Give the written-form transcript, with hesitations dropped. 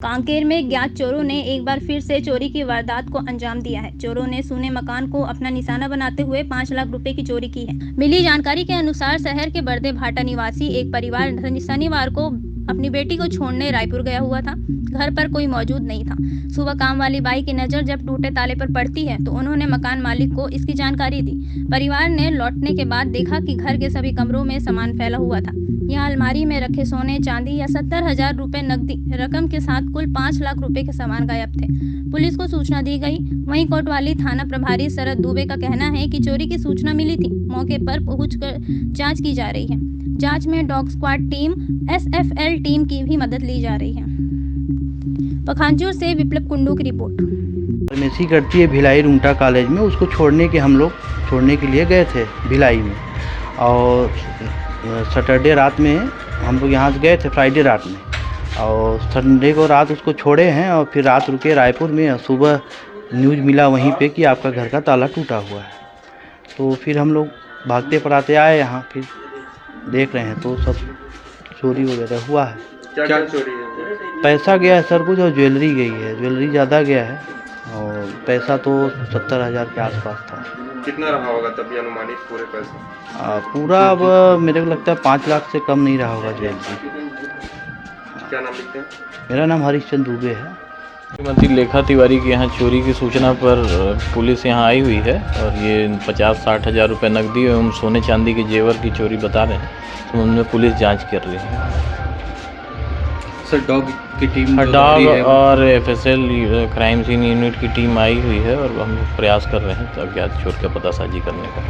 कांकेर में ज्ञात चोरों ने एक बार फिर से चोरी की वारदात को अंजाम दिया है। चोरों ने सूने मकान को अपना निशाना बनाते हुए 5 लाख रुपए की चोरी की है। मिली जानकारी के अनुसार शहर के बर्दे भाटा निवासी एक परिवार शनिवार को अपनी बेटी को छोड़ने रायपुर गया हुआ था। घर पर कोई मौजूद नहीं था। सुबह काम वाली बाई की नजर जब टूटे ताले पर पड़ती है तो उन्होंने मकान मालिक को इसकी जानकारी दी। परिवार ने लौटने के बाद देखा कि घर के सभी कमरों में सामान फैला हुआ था। यहाँ अलमारी में रखे सोने चांदी या 70,000 रुपए नकदी रकम के साथ कुल 5 लाख रुपए के सामान गायब थे। पुलिस को सूचना दी गई। वहीं कोतवाली थाना प्रभारी शरद दुबे का कहना है कि चोरी की सूचना मिली थी। मौके पर पहुंचकर जांच की जा रही है। जांच में dog squad team, SFL team की भी मदद ली जा रही है। पखानजोर से विप्लव कुंडू की रिपोर्ट। फार्मेसी करती है भिलाई रूंटा कॉलेज में, उसको छोड़ने के लिए गए थे भिलाई में। और सैटरडे रात में हम लोग यहाँ से गए थे, फ्राइडे रात में, और संडे को रात उसको छोड़े हैं। और फिर रात रुके रायपुर में। और सुबह न्यूज़ मिला वहीं पे कि आपका घर का ताला टूटा हुआ है। तो फिर हम लोग भागते पराते आए यहाँ, फिर देख रहे हैं तो सब चोरी वगैरह हुआ है। क्या चोरी है? पैसा गया है सर कुछ, और ज्वेलरी गई है। ज्वेलरी ज़्यादा गया है और पैसा तो 70,000 के आसपास था। कितना रहा होगा तब ये अनुमानित पूरे पैसे? पूरा अब मेरे को लगता है 5 लाख से कम नहीं रहा होगा ज्वेलरी। क्या नाम लिखते हैं? मेरा नाम हरीशचंद्र दुबे है। श्रीमती लेखा तिवारी के यहाँ चोरी की सूचना पर पुलिस यहाँ आई हुई है और ये 50-60 हज़ार रुपये नकदी एवं सोने चांदी के जेवर की चोरी बता रहे हैं। तो उनमें पुलिस जांच कर रही है। सर डॉग की टीम, डॉग और FSL क्राइम सीन यूनिट की टीम आई हुई है और हम प्रयास कर रहे हैं अज्ञात चोर का पतासाजी करने का।